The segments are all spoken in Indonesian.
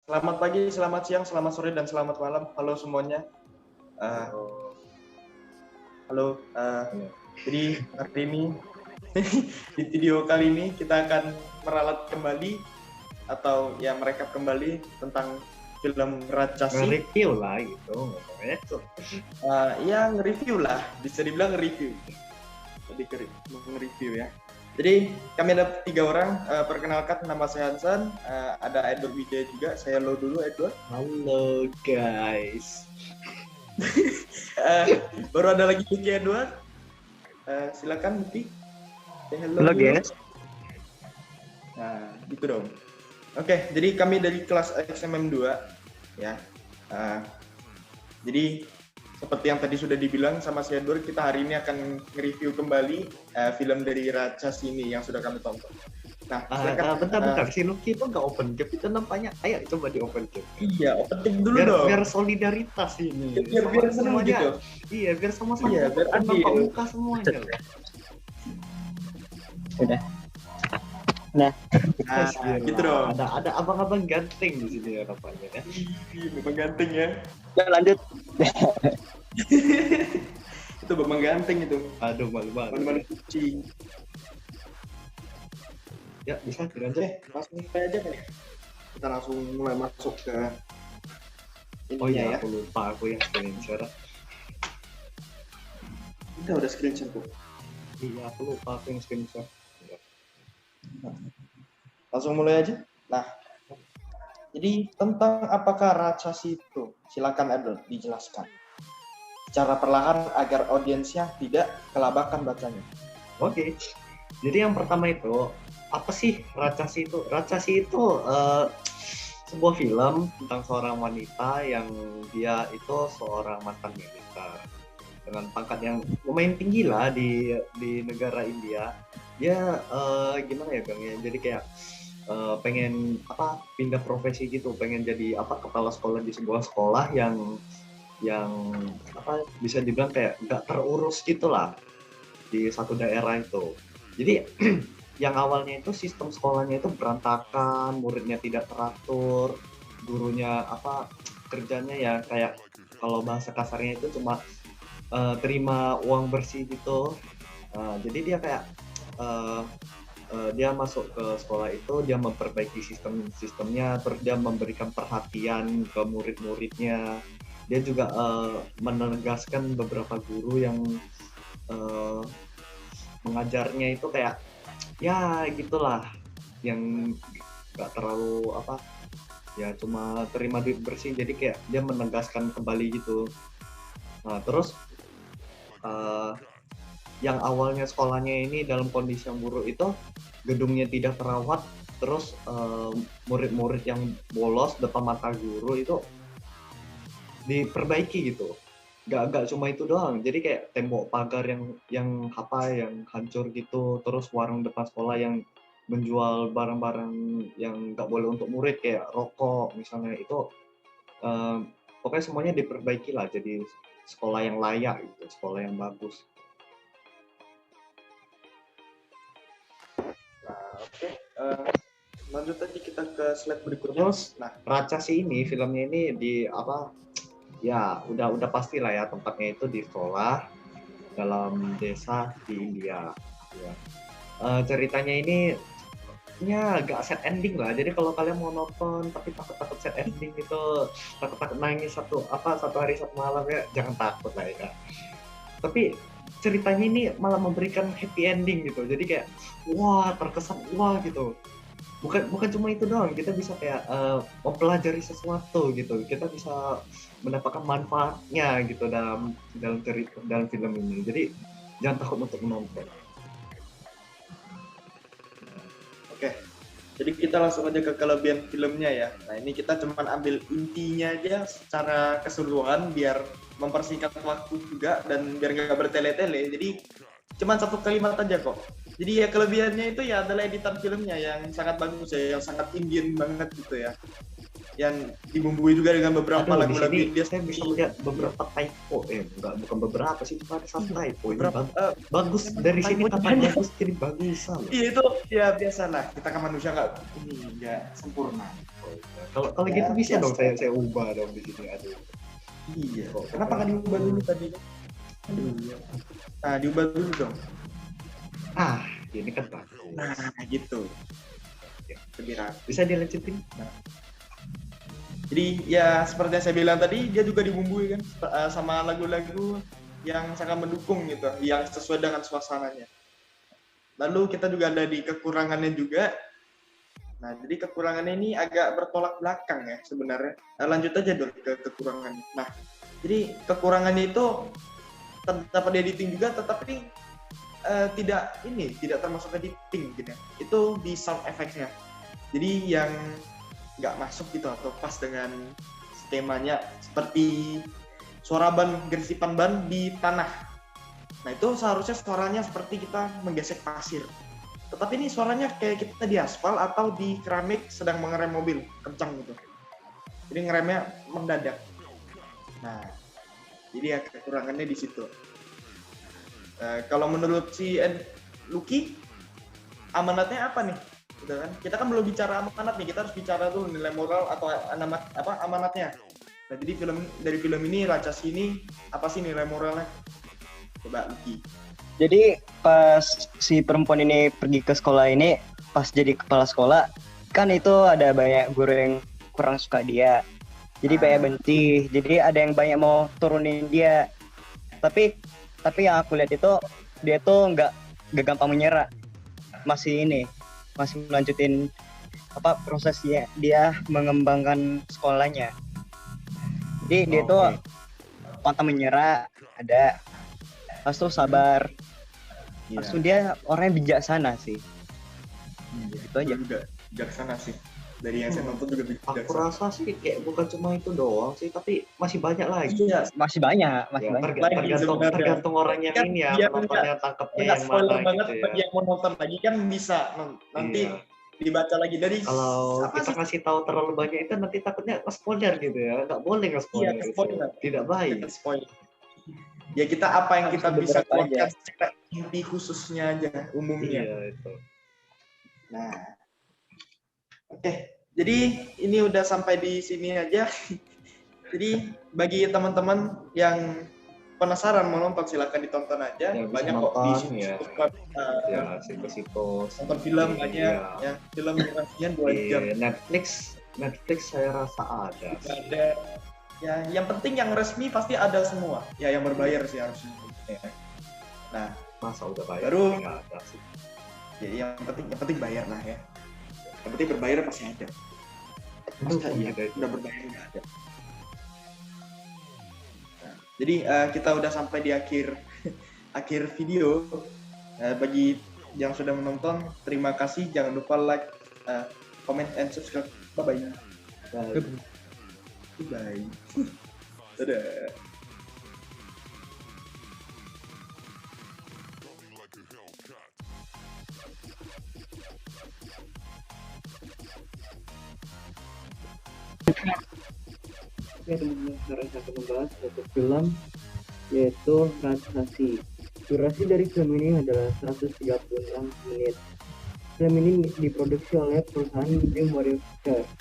Selamat pagi, selamat siang, selamat sore, dan selamat malam. Halo semuanya. Halo. Jadi hari ini di video kali ini kita akan meralat kembali atau ya merekap kembali tentang film Rajasi. Nge-review lah gitu ngomongnya. Ya nge-review lah, bisa dibilang nge-review. Jadi nge-review ya. Jadi kami ada 3 orang. Perkenalkan, nama saya Hansan. Ada Edward Wijaya juga. Saya lo dulu, Edward. Halo guys. Baru ada lagi Lucky Edward. Silakan Lucky. Halo guys. Nah, gitu dong. Oke, jadi kami dari kelas XMM 2 ya. Jadi seperti yang tadi sudah dibilang sama si Edward, kita hari ini akan nge-review kembali film dari Rajasi ini yang sudah kami tonton. Nah, bentar, si Lucky itu nggak open cap, itu nampaknya. Ayo coba di open cap. Iya, open cap dulu dong. Biar solidaritas ini. Biar seru gitu. Iya, biar sama-sama. Iya, biar nampak muka semuanya. Udah. Nah, gitu dong. Ada abang-abang ganteng di sini ya nampaknya ya. Abang ganteng ya. Ya lanjut. Itu abang ganteng itu. Aduh, malu-malu. Kucing. Ya, bisa dilanjut. Langsung aja kan ya. Kita langsung mulai masuk ke Oh iya, ya. aku lupa aku yang screen share. Kita udah screenshot tuh. Iya, aku lupa aku yang screen share. Langsung mulai aja. Nah, jadi tentang apakah Rajasi itu, silakan Edward dijelaskan secara perlahan agar audiensnya tidak kelabakan bacanya. Oke. Jadi yang pertama itu, apa sih Rajasi itu? Rajasi itu sebuah film tentang seorang wanita yang dia itu seorang mantan militer dengan pangkat yang lumayan tinggi lah di negara India. Dia gimana ya Bang ya? Jadi kayak pengen pindah profesi gitu, pengen jadi kepala sekolah di sebuah sekolah yang bisa dibilang kayak nggak terurus gitulah di satu daerah itu. Jadi yang awalnya itu sistem sekolahnya itu berantakan, muridnya tidak teratur, gurunya kerjanya ya kayak kalau bahasa kasarnya itu cuma terima uang bersih gitu. Jadi dia kayak dia masuk ke sekolah itu, dia memperbaiki sistemnya, terus dia memberikan perhatian ke murid-muridnya. Dia juga menegaskan beberapa guru yang mengajarnya itu kayak ya gitulah, yang nggak terlalu ya cuma terima duit bersih. Jadi kayak dia menegaskan kembali gitu. Nah terus yang awalnya sekolahnya ini dalam kondisi yang buruk itu, gedungnya tidak terawat, terus murid-murid yang bolos depan mata guru itu diperbaiki gitu. Gak cuma itu doang, jadi kayak tembok pagar yang hancur gitu, terus warung depan sekolah yang menjual barang-barang yang nggak boleh untuk murid kayak rokok misalnya, itu pokoknya semuanya diperbaiki lah, jadi sekolah yang layak gitu, sekolah yang bagus. Oke, lanjut aja kita ke slide berikutnya. Terus, Rajasi ini filmnya ini ya udah pasti lah ya, tempatnya itu di sekolah dalam desa di India. Ya. Ceritanya ini ya agak sad ending lah. Jadi kalau kalian mau nonton tapi takut sad ending itu, takut nangis satu hari satu malam ya, jangan takut lah ya. Tapi ceritanya ini malah memberikan happy ending gitu. Jadi kayak wah, terkesan wah gitu. Bukan cuma itu doang, kita bisa kayak mempelajari sesuatu gitu. Kita bisa mendapatkan manfaatnya gitu dalam film ini. Jadi jangan takut untuk menonton. Oke. Jadi kita langsung aja ke kelebihan filmnya ya. Nah, ini kita cuma ambil intinya aja secara keseluruhan biar mempersingkat waktu juga dan biar nggak bertele-tele. Jadi cuma satu kalimat aja kok. Jadi ya kelebihannya itu ya adalah editan filmnya yang sangat bagus ya, yang sangat Indian banget gitu ya. yang dibumbui juga dengan beberapa Aduh, di lagu-lagu sini India. saya bisa lihat beberapa typo, bukan beberapa sih, cuma ada satu typo. Ini Beberapa, bagus dari sini typo kata banyak. bagus jadi bagusan loh. Iya itu ya biasa lah, kita kan manusia nggak sempurna. Kalau Ya, gitu bisa biasa. dong saya ubah dong di sini. Aduh. Iya. Kenapa nggak diubah dulu tadi? Aduh. Nah, diubah dulu dong. Ini kan bagus. Nah, gitu. Lebih rapi. Bisa dilanjutin? Jadi ya seperti yang saya bilang tadi, dia juga dibumbui kan sama lagu-lagu yang sangat mendukung gitu, yang sesuai dengan suasananya. Lalu kita juga ada di kekurangannya juga. Nah, jadi kekurangannya ini agak bertolak belakang ya sebenarnya. Nah, lanjut aja dulu ke kekurangannya. Nah, jadi kekurangannya itu terdapat di editing juga, tetapi tidak termasuk editing gitu ya. Itu di sound effects-nya. Jadi yang nggak masuk gitu atau pas dengan skemanya, seperti suara ban, gerisipan ban di tanah. Nah itu seharusnya suaranya seperti kita menggesek pasir, tetapi ini suaranya kayak kita di aspal atau di keramik sedang mengerem mobil kencang gitu, jadi ngeremnya mendadak. Nah jadi ya kekurangannya di situ. Kalau menurut si Lucky, amanatnya apa nih? Gitu kan? Kita kan belum bicara amanat nih, kita harus bicara tuh nilai moral atau amanatnya. Nah, jadi dari film ini Rajasi ini apa sih nilai moralnya? Coba Lucky. Jadi pas si perempuan ini pergi ke sekolah ini, pas jadi kepala sekolah, kan itu ada banyak guru yang kurang suka dia. Jadi banyak benci. Jadi ada yang banyak mau turunin dia. Tapi yang aku lihat itu dia tuh nggak gampang menyerah. Masih melanjutin prosesnya, dia mengembangkan sekolahnya. Jadi dia tuh pantang menyerah, ada Pastu sabar. Pastu dia orang yang bijaksana sih. Gitu aja. Juga bijaksana sih. Dari yang saya nonton juga bijaksana. Aku rasa sih kayak bukan cuma itu doang sih, tapi masih banyak lagi. Iya, masih banyak. Tergantung orang yang kan ini ya, penontonnya tangkapnya yang spoiler mana banget gitu ya. bagi yang mau nonton lagi kan bisa nanti dibaca lagi dari kalau kita kasih tahu terlalu banyak itu nanti takutnya spoiler gitu ya, nggak boleh nge-spoiler gitu. Tidak baik. Ya kita apa yang kita bisa keluarkan secara inti khususnya aja umumnya. Iya itu. Nah, oke. Jadi ini udah sampai di sini aja. Jadi bagi teman-teman yang penasaran mau nonton silakan ditonton aja. Ya, banyak kok di situs nonton film banyak ya. Film durasinya 2 jam. Netflix saya rasa ada. Ya, yang penting yang resmi pasti ada semua. Ya, yang berbayar sih harusnya. Nah, masa udah bayar? Baru nggak ada sih. Ya, yang penting bayar lah ya. Yang penting berbayar pasti ada. Udah berbayar nggak ada. Nah, jadi kita udah sampai di akhir video. Bagi yang sudah menonton, terima kasih. Jangan lupa like, comment, and subscribe. Bye-bye. Bye. Dadah. Oke teman-teman, sekarang saya akan membahas satu film yaitu Rajasasi. Durasi dari film ini adalah 136 menit. Film ini diproduksi oleh perusahaan Dream Warrior Pictures.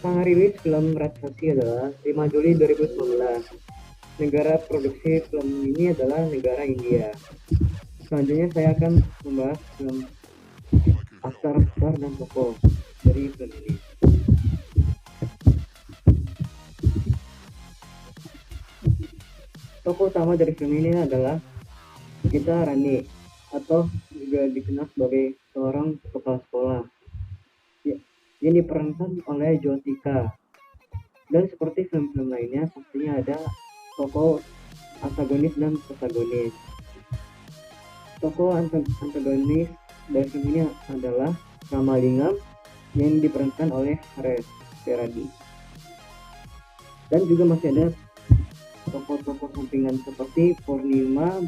Tanggal rilis film Rajasasi adalah 5 Juli 2019. Negara produksi film ini adalah negara India. Selanjutnya saya akan membahas film aktor dan tokoh dari film ini. Tokoh utama dari film ini adalah Gita Rani atau juga dikenal sebagai seorang kepala sekolah yang diperankan oleh Jyotika. Dan seperti film-film lainnya pastinya ada tokoh antagonis dan protagonis. Tokoh antagonis dari film ini adalah Ramalingam yang diperankan oleh Haresh Peradi. Dan juga masih ada tokoh-tokoh sampingan seperti Purnima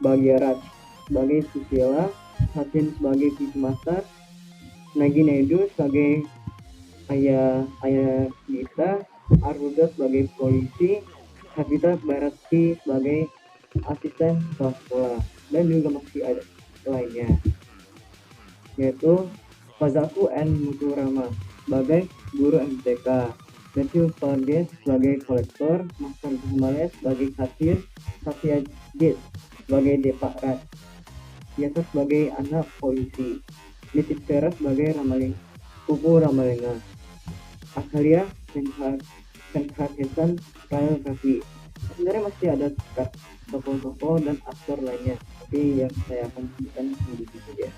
Bhagiaraj sebagai Susila, Sachin sebagai Master, Nagi Naidu sebagai Ayah Gita Arbuga sebagai polisi, Habita Barati sebagai asisten kepala sekolah, dan juga masih ada lainnya, yaitu Fazaku N. Muturama sebagai guru MTK, Matthew Fardes sebagai kolektor, Master Himalaya sebagai kasir, Satya Jit sebagai Depakrat, Yasa sebagai anak polisi, Nitis Vera sebagai Pupu Ramalenga, Akalia Senhatesan Kyle Raffi. Sebenarnya masih ada tokoh-tokoh dan aktor lainnya, tapi yang saya akan sebutkan di sini saja.